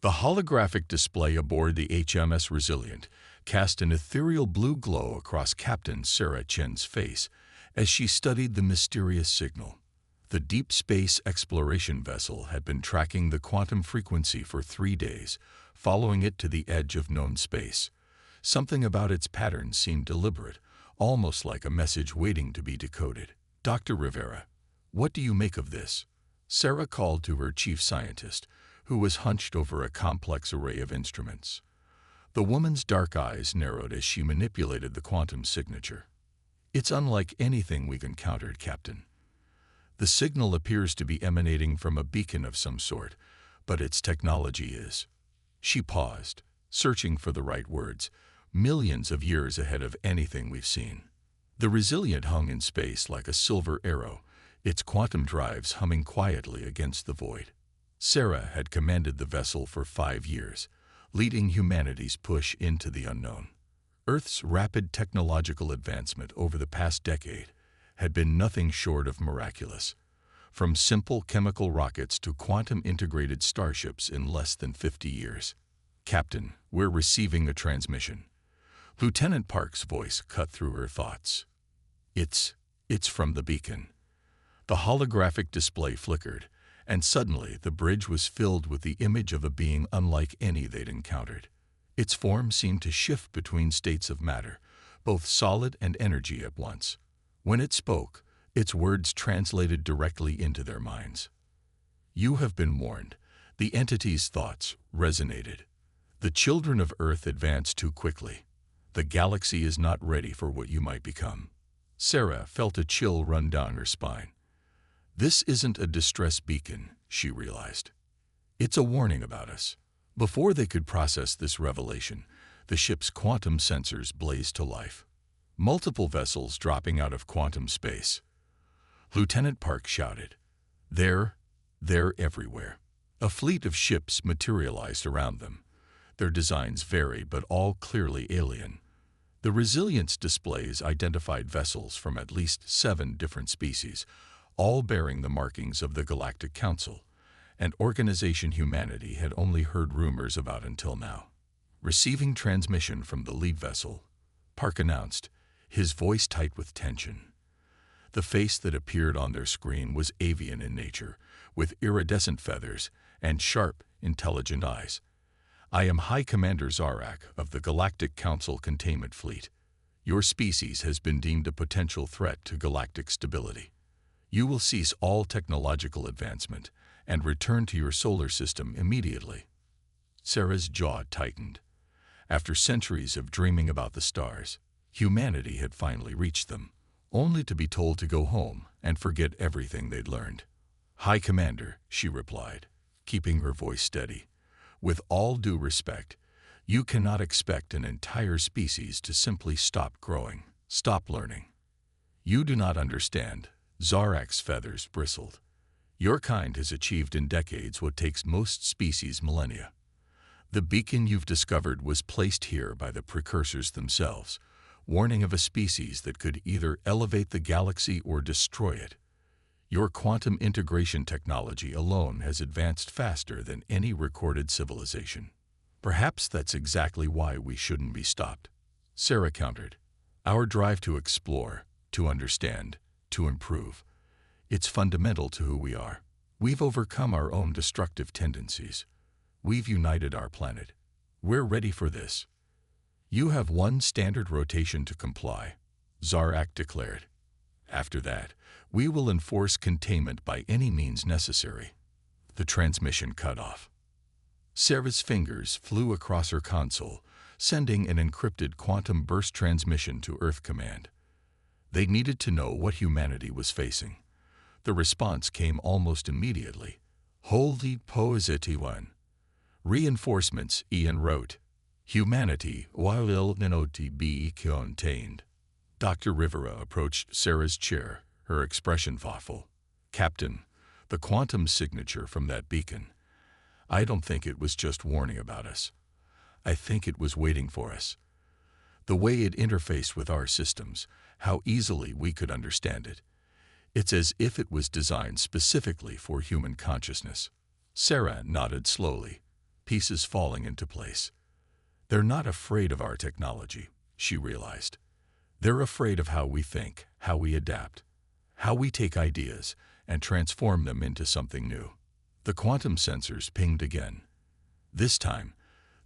The holographic display aboard the HMS Resilient cast an ethereal blue glow across Captain Sarah Chen's face as she studied the mysterious signal. The deep space exploration vessel had been tracking the quantum frequency for 3 days, following it to the edge of known space. Something about its pattern seemed deliberate, almost like a message waiting to be decoded. "Dr. Rivera, what do you make of this?" Sarah called to her chief scientist, who was hunched over a complex array of instruments. The woman's dark eyes narrowed as she manipulated the quantum signature. "It's unlike anything we've encountered, Captain. The signal appears to be emanating from a beacon of some sort, but its technology is—" She paused, searching for the right words, millions of years ahead of anything we've seen. The Resilient hung in space like a silver arrow, its quantum drives humming quietly against the void. Sarah had commanded the vessel for 5 years, leading humanity's push into the unknown. Earth's rapid technological advancement over the past decade had been nothing short of miraculous, from simple chemical rockets to quantum-integrated starships in less than 50 years. "Captain, we're receiving a transmission." Lieutenant Park's voice cut through her thoughts. It's from the beacon." The holographic display flickered, and suddenly the bridge was filled with the image of a being unlike any they'd encountered. Its form seemed to shift between states of matter, both solid and energy at once. When it spoke, its words translated directly into their minds. "You have been warned." The entity's thoughts resonated. "The children of Earth advance too quickly. The galaxy is not ready for what you might become." Sarah felt a chill run down her spine. This isn't a distress beacon, she realized. It's a warning about us. Before they could process this revelation, the ship's quantum sensors blazed to life. Multiple vessels dropping out of quantum space. Lieutenant Park shouted, They're everywhere." A fleet of ships materialized around them. Their designs varied, but all clearly alien. The Resilience displays identified vessels from at least 7 different species, all bearing the markings of the Galactic Council, an organization humanity had only heard rumors about until now. Receiving transmission from the lead vessel, Park announced, his voice tight with tension. The face that appeared on their screen was avian in nature, with iridescent feathers and sharp, intelligent eyes. "I am High Commander Zarak of the Galactic Council Containment Fleet. Your species has been deemed a potential threat to galactic stability. You will cease all technological advancement and return to your solar system immediately." Sarah's jaw tightened. After centuries of dreaming about the stars, humanity had finally reached them, only to be told to go home and forget everything they'd learned. "High Commander," she replied, keeping her voice steady, "with all due respect, you cannot expect an entire species to simply stop growing, stop learning. You do not understand." Zarak's feathers bristled. "Your kind has achieved in decades what takes most species millennia. The beacon you've discovered was placed here by the precursors themselves, warning of a species that could either elevate the galaxy or destroy it. Your quantum integration technology alone has advanced faster than any recorded civilization. Perhaps that's exactly why we shouldn't be stopped." Sarah countered, "Our drive to explore, to understand, to improve, it's fundamental to who we are. We've overcome our own destructive tendencies. We've united our planet. We're ready for this." "You have 1 standard rotation to comply," Zarak declared. "After that, we will enforce containment by any means necessary." The transmission cut off. Sarah's fingers flew across her console, sending an encrypted quantum burst transmission to Earth Command. They needed to know what humanity was facing. The response came almost immediately. "Holy positive. Reinforcements," Ian wrote. "Humanity will not be contained." Dr. Rivera approached Sarah's chair, her expression thoughtful. "Captain, the quantum signature from that beacon. I don't think it was just warning about us. I think it was waiting for us. The way it interfaced with our systems, how easily we could understand it. It's as if it was designed specifically for human consciousness." Sarah nodded slowly. pieces falling into place. They're not afraid of our technology, she realized. They're afraid of how we think, how we adapt, how we take ideas and transform them into something new. The quantum sensors pinged again. This time,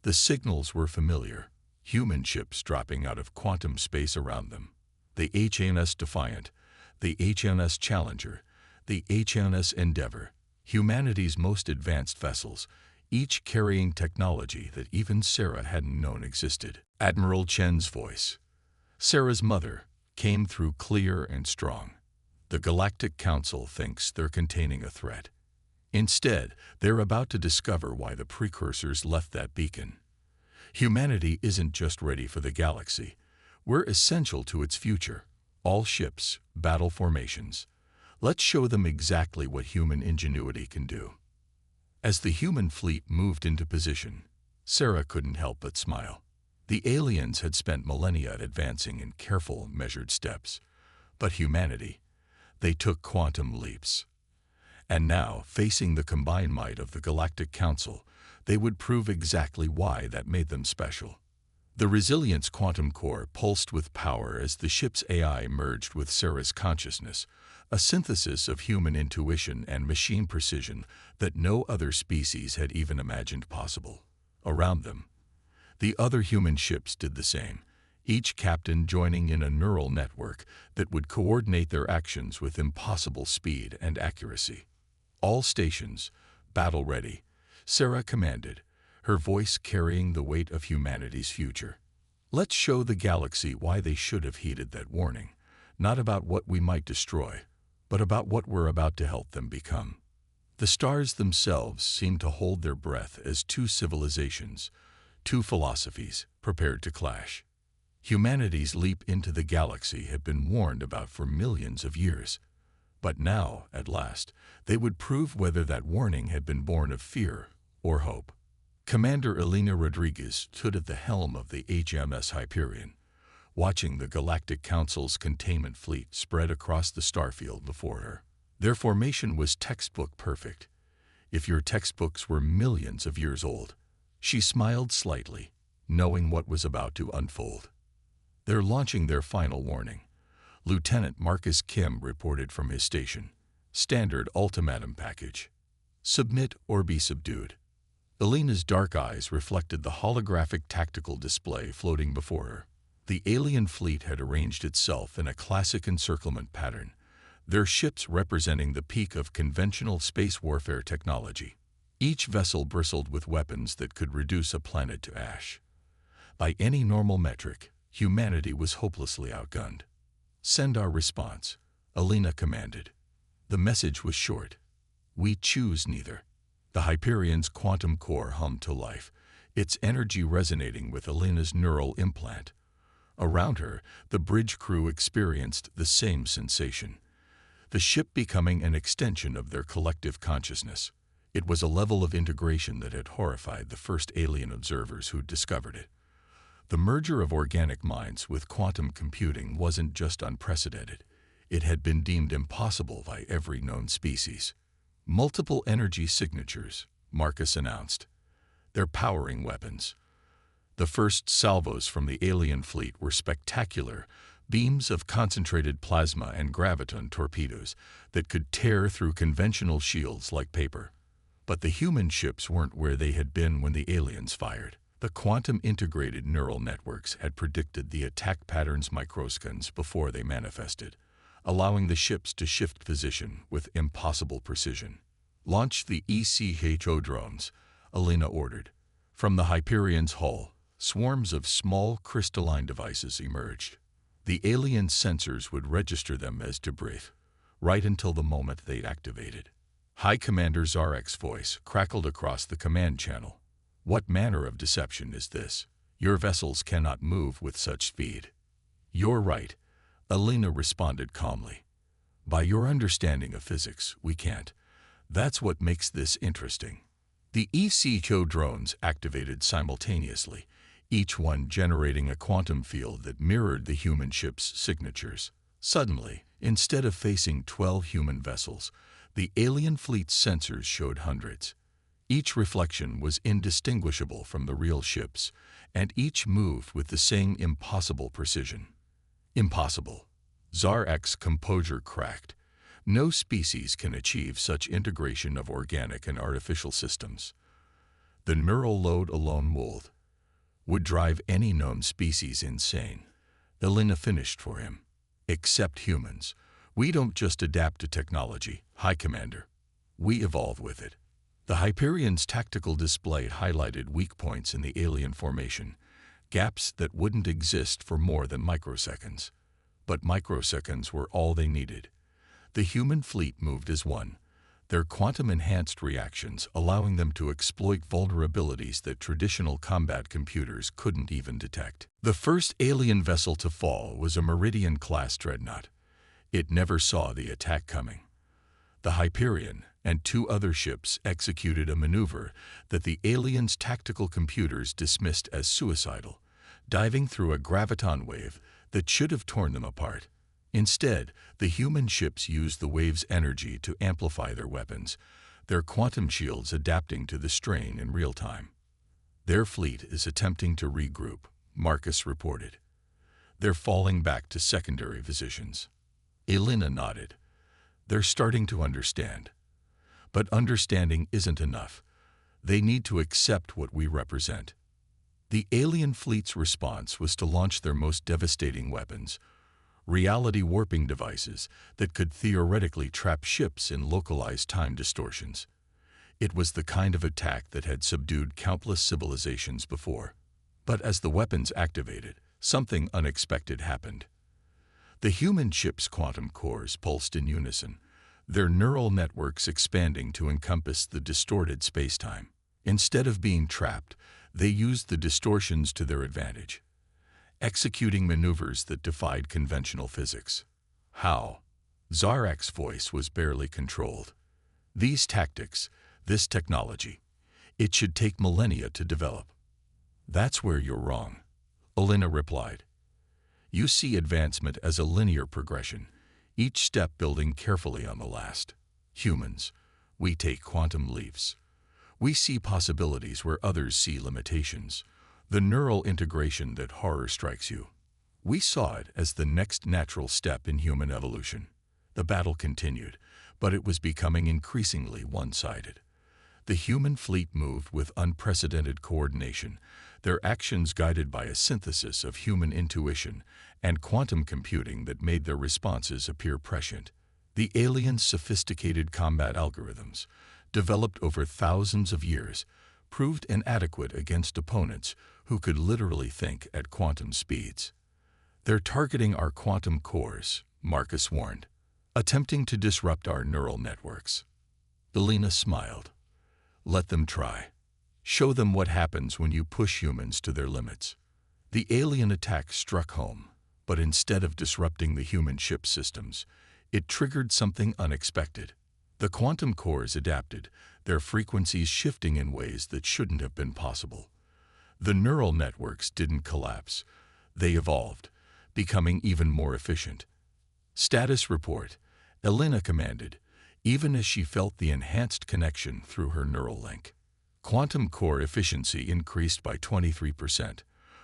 the signals were familiar, human ships dropping out of quantum space around them. The HMS Defiant, the HMS Challenger, the HMS Endeavor, humanity's most advanced vessels, each carrying technology that even Sarah hadn't known existed. Admiral Chen's voice, Sarah's mother, came through clear and strong. The Galactic Council thinks they're containing a threat. Instead, they're about to discover why the precursors left that beacon. Humanity isn't just ready for the galaxy. We're essential to its future. All ships, battle formations. Let's show them exactly what human ingenuity can do. As the human fleet moved into position, Sarah couldn't help but smile. The aliens had spent millennia advancing in careful, measured steps. But humanity, they took quantum leaps. And now, facing the combined might of the Galactic Council, they would prove exactly why that made them special. The Resilience quantum core pulsed with power as the ship's AI merged with Sarah's consciousness, a synthesis of human intuition and machine precision that no other species had even imagined possible. Around them, the other human ships did the same, each captain joining in a neural network that would coordinate their actions with impossible speed and accuracy. All stations, battle-ready, Sarah commanded, her voice carrying the weight of humanity's future. Let's show the galaxy why they should have heeded that warning, not about what we might destroy, but about what we're about to help them become. The stars themselves seemed to hold their breath as two civilizations, two philosophies, prepared to clash. Humanity's leap into the galaxy had been warned about for millions of years. But now, at last, they would prove whether that warning had been born of fear or hope. Commander Elena Rodriguez stood at the helm of the HMS Hyperion, watching the Galactic Council's containment fleet spread across the starfield before her. Their formation was textbook perfect, if your textbooks were millions of years old. She smiled slightly, knowing what was about to unfold. They're launching their final warning. Lieutenant Marcus Kim reported from his station. Standard ultimatum package. Submit or be subdued. Elena's dark eyes reflected the holographic tactical display floating before her. The alien fleet had arranged itself in a classic encirclement pattern, their ships representing the peak of conventional space warfare technology. Each vessel bristled with weapons that could reduce a planet to ash. By any normal metric, humanity was hopelessly outgunned. Send our response, Elena commanded. The message was short. We choose neither. The Hyperion's quantum core hummed to life, its energy resonating with Elena's neural implant. Around her, the bridge crew experienced the same sensation, the ship becoming an extension of their collective consciousness. It was a level of integration that had horrified the first alien observers who discovered it. The merger of organic minds with quantum computing wasn't just unprecedented. It had been deemed impossible by every known species. Multiple energy signatures, Marcus announced. They're powering weapons. The first salvos from the alien fleet were spectacular, beams of concentrated plasma and graviton torpedoes that could tear through conventional shields like paper. But the human ships weren't where they had been when the aliens fired. The quantum-integrated neural networks had predicted the attack patterns microseconds before they manifested, allowing the ships to shift position with impossible precision. Launch the ECHO drones, Elena ordered. From the Hyperion's hull, swarms of small crystalline devices emerged. The alien sensors would register them as debris, right until the moment they'd activated. High Commander Zarek's voice crackled across the command channel. What manner of deception is this? Your vessels cannot move with such speed. You're right, Elena responded calmly. By your understanding of physics, we can't. That's what makes this interesting. The ECHO drones activated simultaneously, each one generating a quantum field that mirrored the human ship's signatures. Suddenly, instead of facing 12 human vessels, the alien fleet's sensors showed hundreds. Each reflection was indistinguishable from the real ships, and each moved with the same impossible precision. Impossible. Zarek's composure cracked. No species can achieve such integration of organic and artificial systems. The neural load alone would drive any known species insane. Elena finished for him. Except humans. We don't just adapt to technology, High Commander. We evolve with it. The Hyperion's tactical display highlighted weak points in the alien formation, gaps that wouldn't exist for more than microseconds. But microseconds were all they needed. The human fleet moved as one, their quantum-enhanced reactions allowing them to exploit vulnerabilities that traditional combat computers couldn't even detect. The first alien vessel to fall was a Meridian-class dreadnought. It never saw the attack coming. The Hyperion and two other ships executed a maneuver that the aliens' tactical computers dismissed as suicidal, diving through a graviton wave that should have torn them apart. Instead, the human ships used the wave's energy to amplify their weapons, their quantum shields adapting to the strain in real time. Their fleet is attempting to regroup, Marcus reported. They're falling back to secondary positions. Elena nodded. They're starting to understand. But understanding isn't enough. They need to accept what we represent. The alien fleet's response was to launch their most devastating weapons, reality warping devices that could theoretically trap ships in localized time distortions. It was the kind of attack that had subdued countless civilizations before. But as the weapons activated, something unexpected happened. The human ship's quantum cores pulsed in unison, their neural networks expanding to encompass the distorted spacetime. Instead of being trapped, they used the distortions to their advantage, executing maneuvers that defied conventional physics. How? Zarek's voice was barely controlled. These tactics, this technology, it should take millennia to develop. That's where you're wrong, Elena replied. You see advancement as a linear progression, each step building carefully on the last. Humans, we take quantum leaps. We see possibilities where others see limitations. The neural integration that horror strikes you. We saw it as the next natural step in human evolution. The battle continued, but it was becoming increasingly one-sided. The human fleet moved with unprecedented coordination, their actions guided by a synthesis of human intuition and quantum computing that made their responses appear prescient. The aliens' sophisticated combat algorithms, developed over thousands of years, proved inadequate against opponents who could literally think at quantum speeds. They're targeting our quantum cores, Marcus warned, attempting to disrupt our neural networks. Elena smiled. Let them try. Show them what happens when you push humans to their limits. The alien attack struck home, but instead of disrupting the human ship systems, it triggered something unexpected. The quantum cores adapted, their frequencies shifting in ways that shouldn't have been possible. The neural networks didn't collapse. They evolved, becoming even more efficient. Status report, Elena commanded, even as she felt the enhanced connection through her neural link. Quantum core efficiency increased by 23%,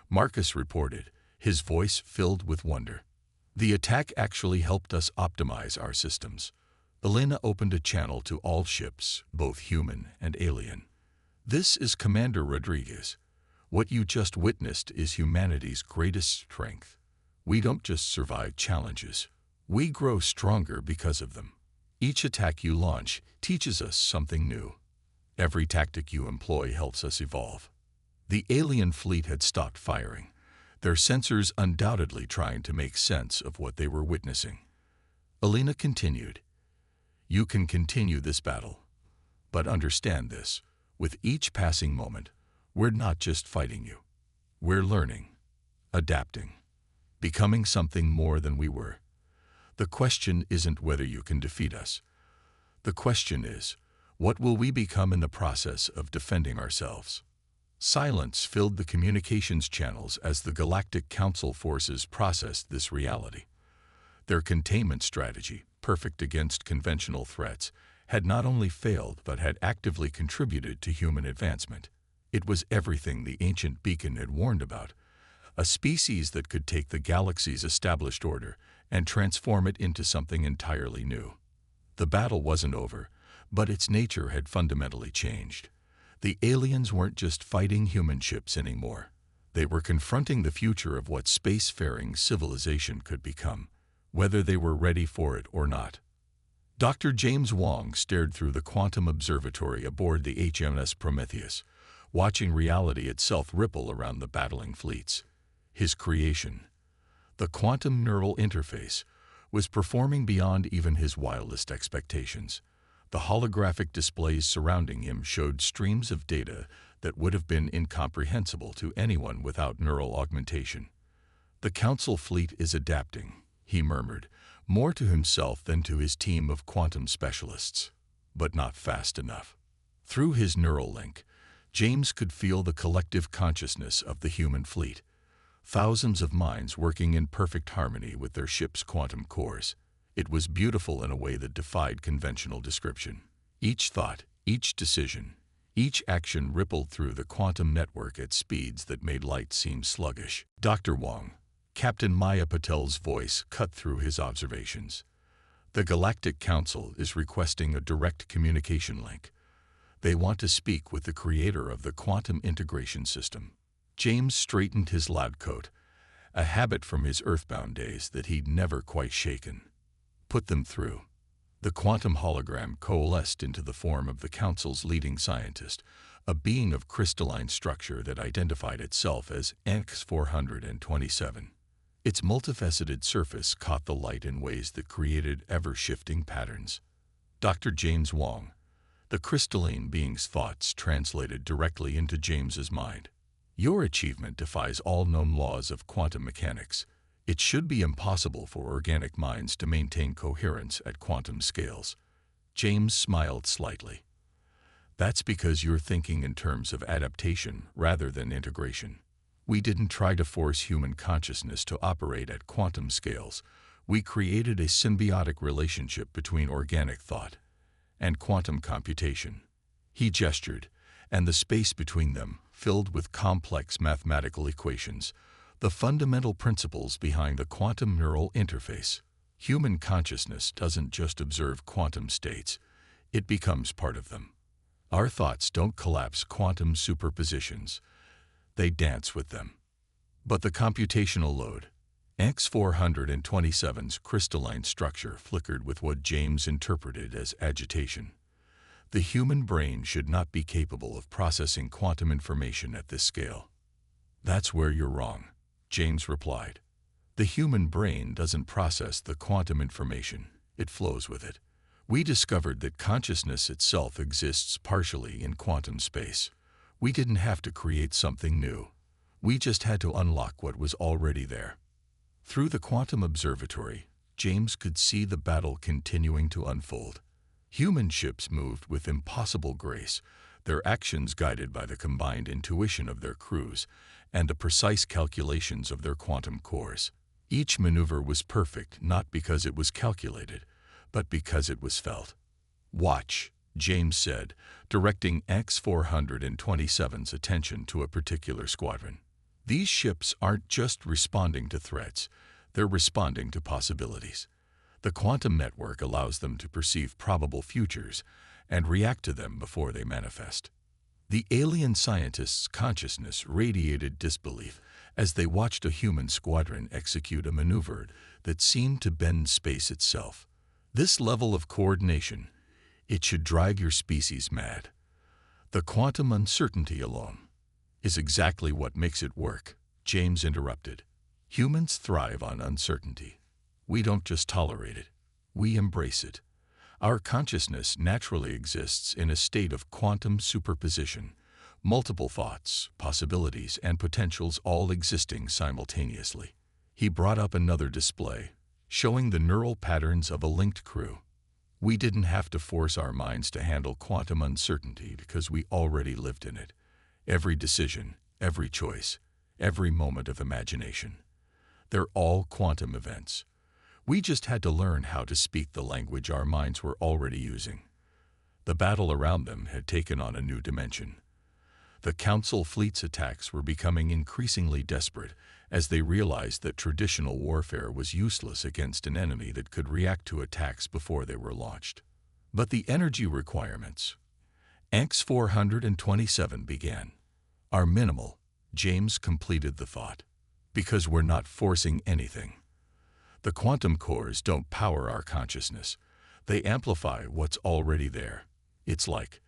Marcus reported, his voice filled with wonder. The attack actually helped us optimize our systems. Elena opened a channel to all ships, both human and alien. This is Commander Rodriguez. What you just witnessed is humanity's greatest strength. We don't just survive challenges. We grow stronger because of them. Each attack you launch teaches us something new. Every tactic you employ helps us evolve. The alien fleet had stopped firing, their sensors undoubtedly trying to make sense of what they were witnessing. Elena continued, You can continue this battle, but understand this, with each passing moment, we're not just fighting you. We're learning, adapting, becoming something more than we were. The question isn't whether you can defeat us. The question is, what will we become in the process of defending ourselves? Silence filled the communications channels as the Galactic Council forces processed this reality. Their containment strategy, perfect against conventional threats, had not only failed but had actively contributed to human advancement. It was everything the ancient beacon had warned about, a species that could take the galaxy's established order and transform it into something entirely new. The battle wasn't over, but its nature had fundamentally changed. The aliens weren't just fighting human ships anymore. They were confronting the future of what spacefaring civilization could become, whether they were ready for it or not. Dr. James Wong stared through the quantum observatory aboard the HMS Prometheus, watching reality itself ripple around the battling fleets. His creation, the quantum neural interface, was performing beyond even his wildest expectations. The holographic displays surrounding him showed streams of data that would have been incomprehensible to anyone without neural augmentation. "The Council fleet is adapting," he murmured, more to himself than to his team of quantum specialists. But not fast enough. Through his neural link, James could feel the collective consciousness of the human fleet, thousands of minds working in perfect harmony with their ship's quantum cores. It was beautiful in a way that defied conventional description. Each thought, each decision, each action rippled through the quantum network at speeds that made light seem sluggish. "Dr. Wong," Captain Maya Patel's voice cut through his observations. "The Galactic Council is requesting a direct communication link. They want to speak with the creator of the quantum integration system." James straightened his lab coat, a habit from his earthbound days that he'd never quite shaken. "Put them through." The quantum hologram coalesced into the form of the Council's leading scientist, a being of crystalline structure that identified itself as X427. Its multifaceted surface caught the light in ways that created ever-shifting patterns. Dr. James Wong, the crystalline being's thoughts translated directly into James's mind. "Your achievement defies all known laws of quantum mechanics. It should be impossible for organic minds to maintain coherence at quantum scales." James smiled slightly. "That's because you're thinking in terms of adaptation rather than integration. We didn't try to force human consciousness to operate at quantum scales. We created a symbiotic relationship between organic thought and quantum computation." He gestured, and the space between them filled with complex mathematical equations, the fundamental principles behind the quantum neural interface. Human consciousness doesn't just observe quantum states, it becomes part of them. Our thoughts don't collapse quantum superpositions, they dance with them. But the computational load, X427's crystalline structure flickered with what James interpreted as agitation. The human brain should not be capable of processing quantum information at this scale. "That's where you're wrong," James replied. "The human brain doesn't process the quantum information, it flows with it. We discovered that consciousness itself exists partially in quantum space. We didn't have to create something new. We just had to unlock what was already there." Through the quantum observatory, James could see the battle continuing to unfold. Human ships moved with impossible grace, their actions guided by the combined intuition of their crews and the precise calculations of their quantum cores. Each maneuver was perfect not because it was calculated, but because it was felt. "Watch," James said, directing X427's attention to a particular squadron. "These ships aren't just responding to threats, they're responding to possibilities. The quantum network allows them to perceive probable futures and react to them before they manifest." The alien scientists' consciousness radiated disbelief as they watched a human squadron execute a maneuver that seemed to bend space itself. "This level of coordination, it should drive your species mad. The quantum uncertainty alone is exactly what makes it work," James interrupted. "Humans thrive on uncertainty. We don't just tolerate it, we embrace it. Our consciousness naturally exists in a state of quantum superposition, multiple thoughts, possibilities, and potentials all existing simultaneously." He brought up another display, showing the neural patterns of a linked crew. "We didn't have to force our minds to handle quantum uncertainty because we already lived in it. Every decision, every choice, every moment of imagination. They're all quantum events. We just had to learn how to speak the language our minds were already using." The battle around them had taken on a new dimension. The Council fleet's attacks were becoming increasingly desperate as they realized that traditional warfare was useless against an enemy that could react to attacks before they were launched. But the energy requirements, ANX 427 began, are minimal. James completed the thought. Because we're not forcing anything. The quantum cores don't power our consciousness. They amplify what's already there. It's like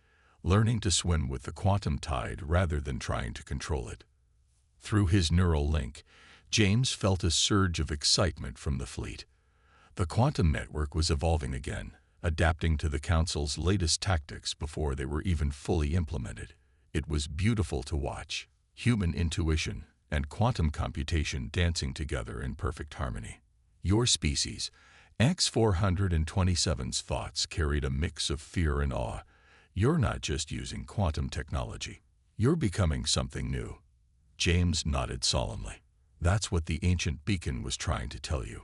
learning to swim with the quantum tide rather than trying to control it. Through his neural link, James felt a surge of excitement from the fleet. The quantum network was evolving again, adapting to the Council's latest tactics before they were even fully implemented. It was beautiful to watch, human intuition and quantum computation dancing together in perfect harmony. Your species, ANX 427's thoughts carried a mix of fear and awe. You're not just using quantum technology. You're becoming something new. James nodded solemnly. That's what the ancient beacon was trying to tell you.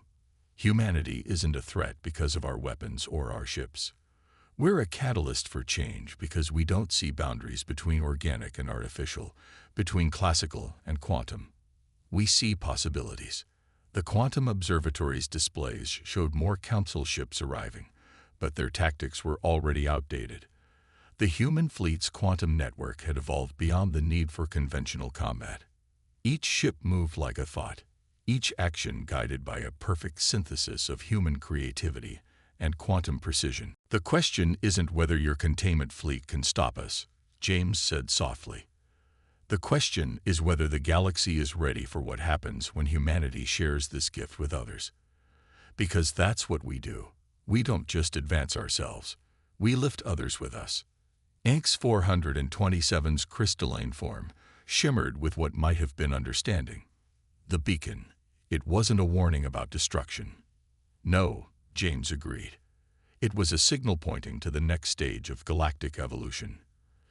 Humanity isn't a threat because of our weapons or our ships. We're a catalyst for change because we don't see boundaries between organic and artificial, between classical and quantum. We see possibilities. The Quantum Observatory's displays showed more Council ships arriving, but their tactics were already outdated. The human fleet's quantum network had evolved beyond the need for conventional combat. Each ship moved like a thought, each action guided by a perfect synthesis of human creativity and quantum precision. The question isn't whether your containment fleet can stop us, James said softly. The question is whether the galaxy is ready for what happens when humanity shares this gift with others. Because that's what we do. We don't just advance ourselves. We lift others with us. ANX 427's crystalline form shimmered with what might have been understanding. The beacon. It wasn't a warning about destruction. No, James agreed. It was a signal pointing to the next stage of galactic evolution.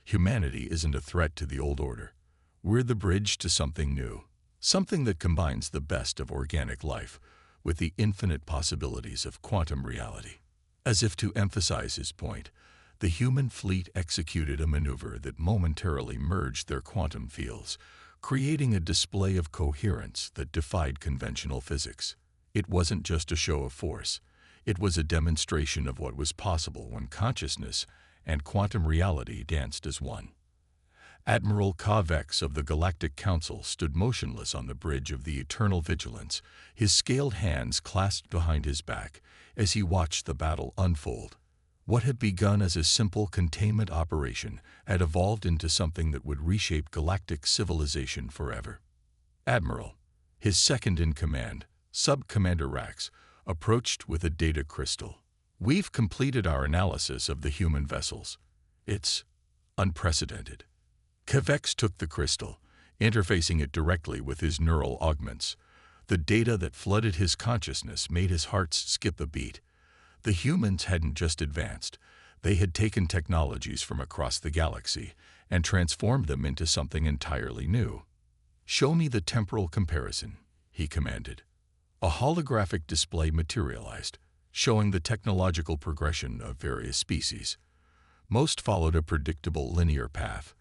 Humanity isn't a threat to the old order. We're the bridge to something new, something that combines the best of organic life with the infinite possibilities of quantum reality. As if to emphasize his point, the human fleet executed a maneuver that momentarily merged their quantum fields, creating a display of coherence that defied conventional physics. It wasn't just a show of force. It was a demonstration of what was possible when consciousness and quantum reality danced as one. Admiral Kavex of the Galactic Council stood motionless on the bridge of the Eternal Vigilance, his scaled hands clasped behind his back as he watched the battle unfold. What had begun as a simple containment operation had evolved into something that would reshape galactic civilization forever. Admiral, his second-in-command, Sub-Commander Rax, approached with a data crystal. We've completed our analysis of the human vessels. It's unprecedented. Kavex took the crystal, interfacing it directly with his neural augments. The data that flooded his consciousness made his heart skip a beat. The humans hadn't just advanced. They had taken technologies from across the galaxy and transformed them into something entirely new. "Show me the temporal comparison," he commanded. A holographic display materialized, showing the technological progression of various species. Most followed a predictable linear path.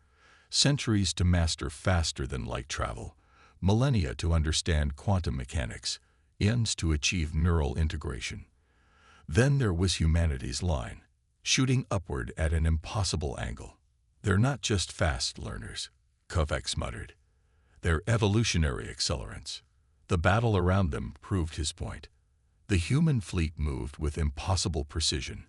Centuries to master faster than light travel, millennia to understand quantum mechanics, eons to achieve neural integration. Then there was humanity's line, shooting upward at an impossible angle. "They're not just fast learners," Kavex muttered. "They're evolutionary accelerants." The battle around them proved his point. The human fleet moved with impossible precision,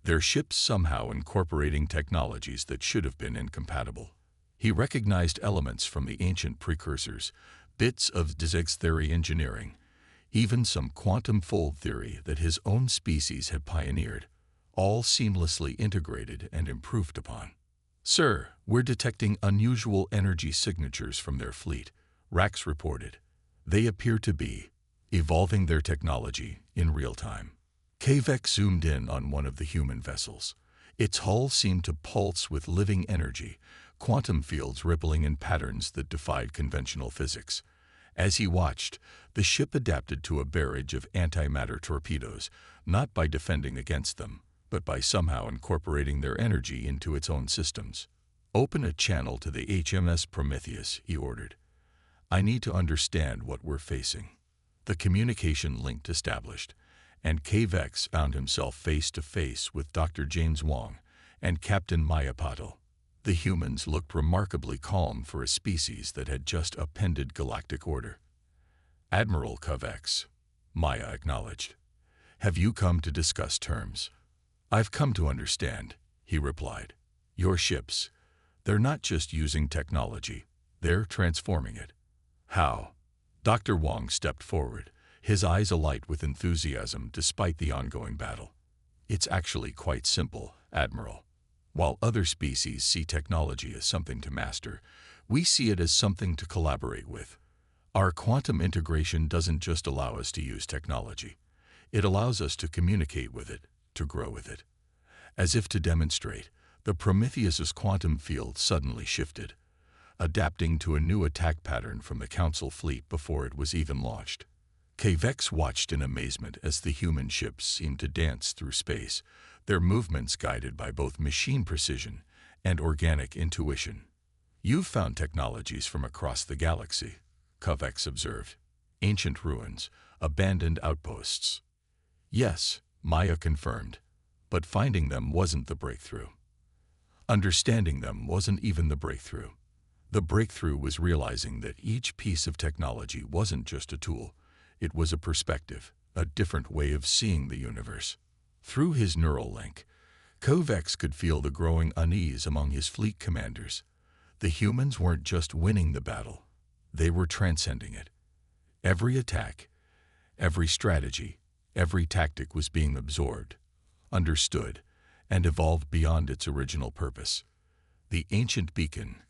their ships somehow incorporating technologies that should have been incompatible. He recognized elements from the ancient precursors, bits of Zig's theory engineering, even some quantum fold theory that his own species had pioneered, all seamlessly integrated and improved upon. "Sir, we're detecting unusual energy signatures from their fleet," Rax reported. "They appear to be evolving their technology in real time." Kavex zoomed in on one of the human vessels. Its hull seemed to pulse with living energy, quantum fields rippling in patterns that defied conventional physics. As he watched, the ship adapted to a barrage of antimatter torpedoes, not by defending against them, but by somehow incorporating their energy into its own systems. "Open a channel to the HMS Prometheus," he ordered. "I need to understand what we're facing." The communication link established, and K-Vex found himself face to face with Dr. James Wong and Captain Maya Patel. The humans looked remarkably calm for a species that had just upended galactic order. "Admiral K-Vex," Maya acknowledged. "Have you come to discuss terms?" "I've come to understand," he replied. "Your ships, they're not just using technology, they're transforming it." "How?" Dr. Wong stepped forward, his eyes alight with enthusiasm despite the ongoing battle. "It's actually quite simple, Admiral. While other species see technology as something to master, we see it as something to collaborate with. Our quantum integration doesn't just allow us to use technology. It allows us to communicate with it, to grow with it." As if to demonstrate, the Prometheus's quantum field suddenly shifted, adapting to a new attack pattern from the Council fleet before it was even launched. K-Vex watched in amazement as the human ships seemed to dance through space, their movements guided by both machine precision and organic intuition. "You've found technologies from across the galaxy," K-Vex observed. "Ancient ruins, abandoned outposts." "Yes," Maya confirmed, "but finding them wasn't the breakthrough. Understanding them wasn't even the breakthrough. The breakthrough was realizing that each piece of technology wasn't just a tool, it was a perspective, a different way of seeing the universe." Through his neural link, K-Vex could feel the growing unease among his fleet commanders. The humans weren't just winning the battle, they were transcending it. Every attack, every strategy, every tactic was being absorbed, understood, and evolved beyond its original purpose. "The ancient beacon,"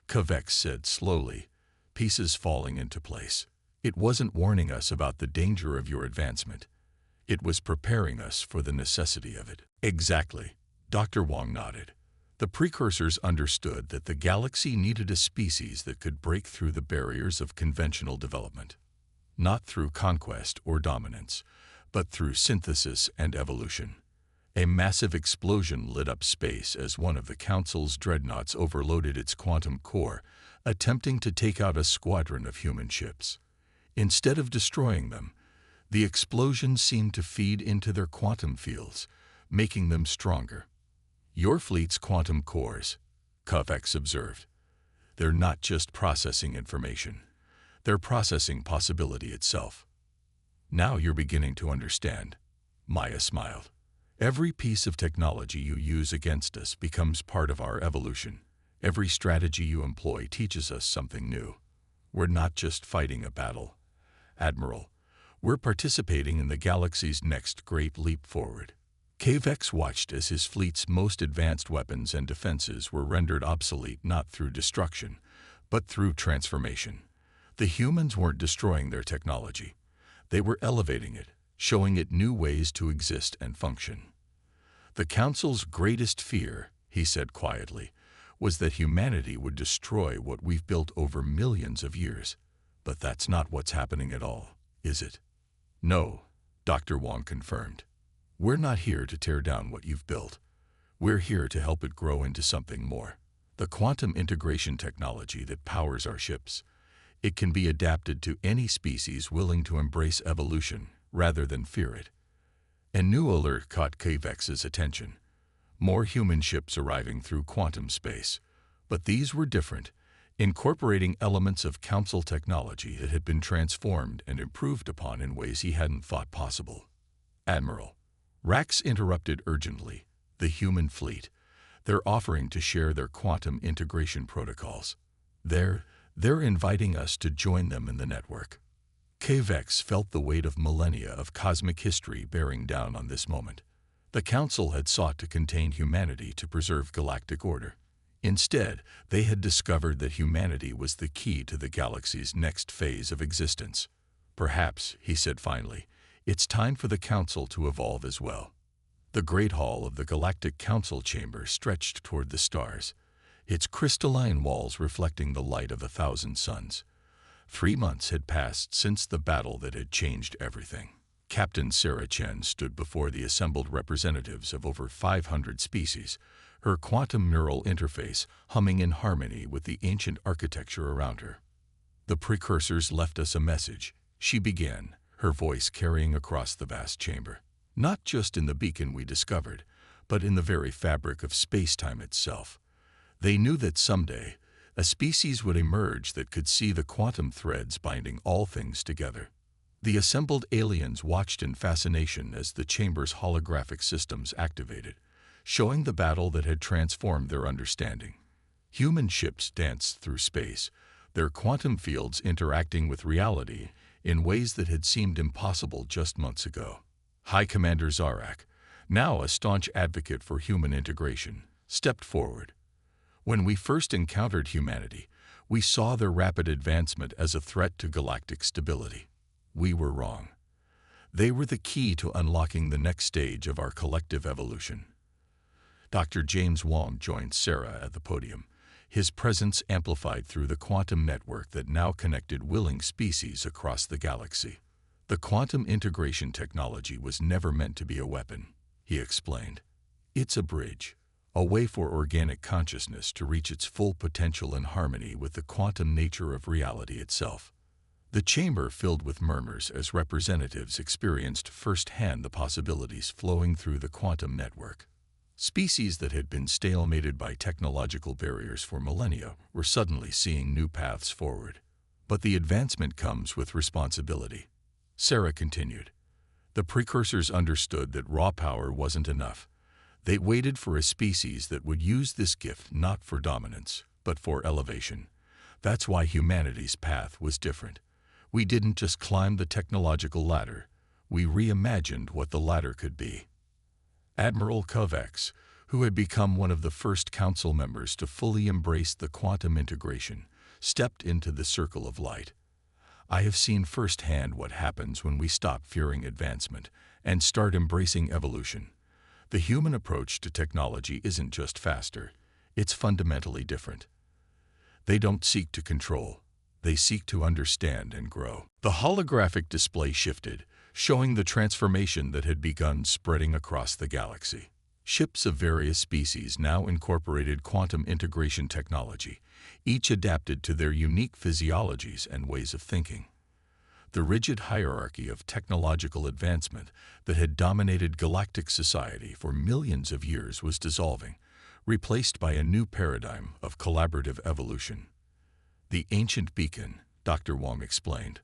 K-Vex said slowly, pieces falling into place. "It wasn't warning us about the danger of your advancement. It was preparing us for the necessity of it." "Exactly," Dr. Wong nodded. "The precursors understood that the galaxy needed a species that could break through the barriers of conventional development. Not through conquest or dominance, but through synthesis and evolution." A massive explosion lit up space as one of the Council's dreadnoughts overloaded its quantum core, attempting to take out a squadron of human ships. Instead of destroying them, the explosion seemed to feed into their quantum fields, making them stronger. "Your fleet's quantum cores," K-Vex observed. "They're not just processing information. They're processing possibility itself." "Now you're beginning to understand," Maya smiled. "Every piece of technology you use against us becomes part of our evolution. Every strategy you employ teaches us something new. We're not just fighting a battle, Admiral. We're participating in the galaxy's next great leap forward." K-Vex watched as his fleet's most advanced weapons and defenses were rendered obsolete not through destruction, but through transformation. The humans weren't destroying their technology. They were elevating it, showing it new ways to exist and function. "The Council's greatest fear," he said quietly, "was that humanity would destroy what we've built over millions of years. But that's not what's happening at all, is it?" "No," Dr. Wong confirmed. "We're not here to tear down what you've built. We're here to help it grow into something more. The quantum integration technology that powers our ships. It can be adapted to any species willing to embrace evolution rather than fear it." A new alert caught K-Vex's attention. More human ships arriving through quantum space. But these were different, incorporating elements of Council technology that had been transformed and improved upon in ways he hadn't thought possible. "Admiral," Rax interrupted urgently, "the human fleet. They're offering to share their quantum integration protocols. They're inviting us to join them in the network." K-Vex felt the weight of millennia of cosmic history bearing down on this moment. The Council had sought to contain humanity to preserve galactic order. Instead, they had discovered that humanity was the key to the galaxy's next phase of existence. "Perhaps," he said finally, "it's time for the Council to evolve as well." The Great Hall of the Galactic Council chamber stretched toward the stars, its crystalline walls reflecting the light of 1,000 suns. 3 months had passed since the battle that had changed everything. Captain Sarah Chen stood before the assembled representatives of over 500 species, her quantum neural interface humming in harmony with the ancient architecture around her. "The precursors left us a message," she began, her voice carrying across the vast chamber. "Not just in the beacon we discovered, but in the very fabric of space-time itself. They knew that someday, a species would emerge that could see the quantum threads binding all things together." The assembled aliens watched in fascination as the chamber's holographic systems activated, showing the battle that had transformed their understanding. Human ships danced through space, their quantum fields interacting with reality in ways that had seemed impossible just months ago. High Commander Zarak, now a staunch advocate for human integration, stepped forward. "When we first encountered humanity, we saw their rapid advancement as a threat to galactic stability. We were wrong. They were the key to unlocking the next stage of our collective evolution." Dr. James Wong joined Sarah at the podium, his presence amplified through the quantum network that now connected willing species across the galaxy. "The quantum integration technology was never meant to be a weapon," he explained. "It's a bridge, a way for organic consciousness to reach its full potential in harmony with the quantum nature of reality itself." The chamber filled with murmurs as representatives experienced firsthand the possibilities flowing through the quantum network. Species that had been stalemated by technological barriers for millennia were suddenly seeing new paths forward. But the advancement comes with responsibility. Sarah continued. "The precursors understood that raw power wasn't enough. They waited for a species that would use this gift not for dominance, but for elevation. That's why humanity's path was different. We didn't just climb the technological ladder, we reimagined what the ladder could be." Admiral Kovacs, who had become one of the first council members to fully embrace the quantum integration, stepped into the circle of light. "I have seen firsthand what happens when we stop fearing advancement and start embracing evolution. The human approach to technology isn't just faster, it's fundamentally different. They don't seek to control, they seek to understand and grow." The holographic display shifted, showing the transformation that had begun spreading across the galaxy. Ships of various species now incorporated quantum integration technology, each adapted to their unique physiologies and ways of thinking. The rigid hierarchy of technological advancement that had dominated galactic society for millions of years was dissolving, replaced by a new paradigm of collaborative evolution. The ancient beacon, Dr. Wong explained,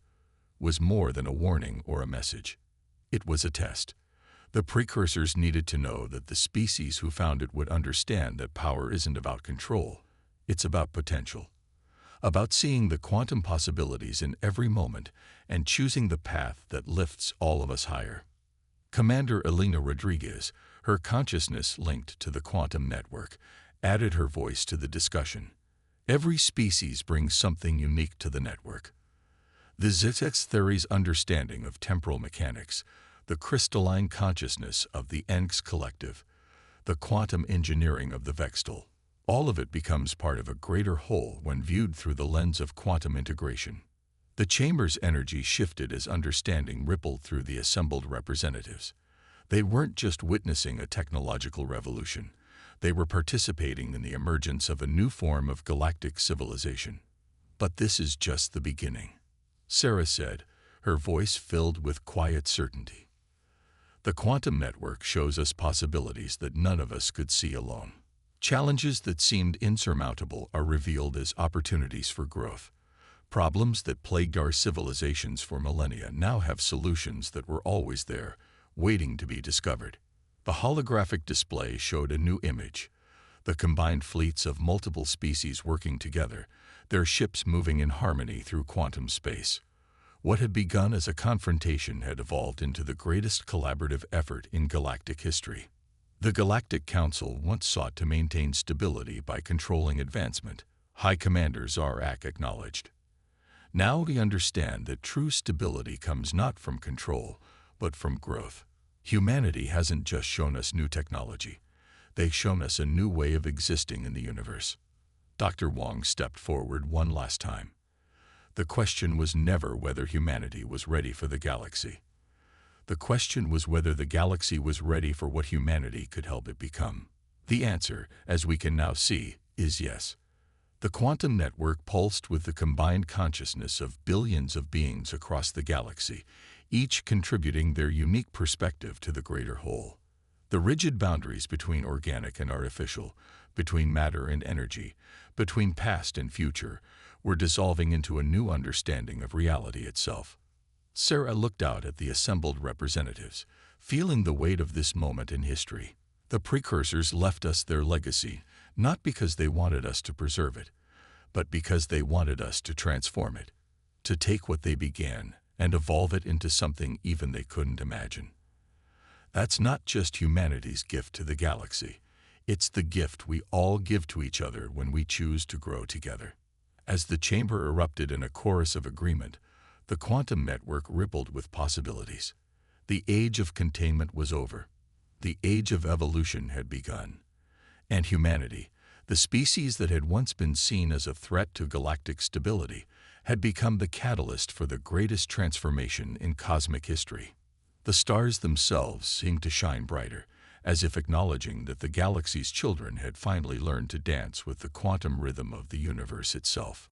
was more than a warning or a message. It was a test. The precursors needed to know that the species who found it would understand that power isn't about control, it's about potential. About seeing the quantum possibilities in every moment and choosing the path that lifts all of us higher. Commander Elena Rodriguez, her consciousness linked to the quantum network, added her voice to the discussion. "Every species brings something unique to the network. The Zizek's theory's understanding of temporal mechanics, the crystalline consciousness of the Enx collective, the quantum engineering of the Vextal, all of it becomes part of a greater whole when viewed through the lens of quantum integration." The chamber's energy shifted as understanding rippled through the assembled representatives. They weren't just witnessing a technological revolution. They were participating in the emergence of a new form of galactic civilization. "But this is just the beginning," Sarah said, her voice filled with quiet certainty. "The quantum network shows us possibilities that none of us could see alone. Challenges that seemed insurmountable are revealed as opportunities for growth. Problems that plagued our civilizations for millennia now have solutions that were always there, waiting to be discovered." The holographic display showed a new image. The combined fleets of multiple species working together, their ships moving in harmony through quantum space. What had begun as a confrontation had evolved into the greatest collaborative effort in galactic history. The Galactic Council once sought to maintain stability by controlling advancement, High Commander Zarak acknowledged. Now we understand that true stability comes not from control, but from growth. Humanity hasn't just shown us new technology. They've shown us a new way of existing in the universe. Dr. Wong stepped forward one last time. The question was never whether humanity was ready for the galaxy. The question was whether the galaxy was ready for what humanity could help it become. The answer, as we can now see, is yes. The quantum network pulsed with the combined consciousness of billions of beings across the galaxy, each contributing their unique perspective to the greater whole. The rigid boundaries between organic and artificial, between matter and energy, between past and future, were dissolving into a new understanding of reality itself. Sarah looked out at the assembled representatives, feeling the weight of this moment in history. The precursors left us their legacy, not because they wanted us to preserve it, but because they wanted us to transform it, to take what they began and evolve it into something even they couldn't imagine. That's not just humanity's gift to the galaxy. It's the gift we all give to each other when we choose to grow together. As the chamber erupted in a chorus of agreement, the quantum network rippled with possibilities. The age of containment was over. The age of evolution had begun. And humanity, the species that had once been seen as a threat to galactic stability, had become the catalyst for the greatest transformation in cosmic history. The stars themselves seemed to shine brighter, as if acknowledging that the galaxy's children had finally learned to dance with the quantum rhythm of the universe itself.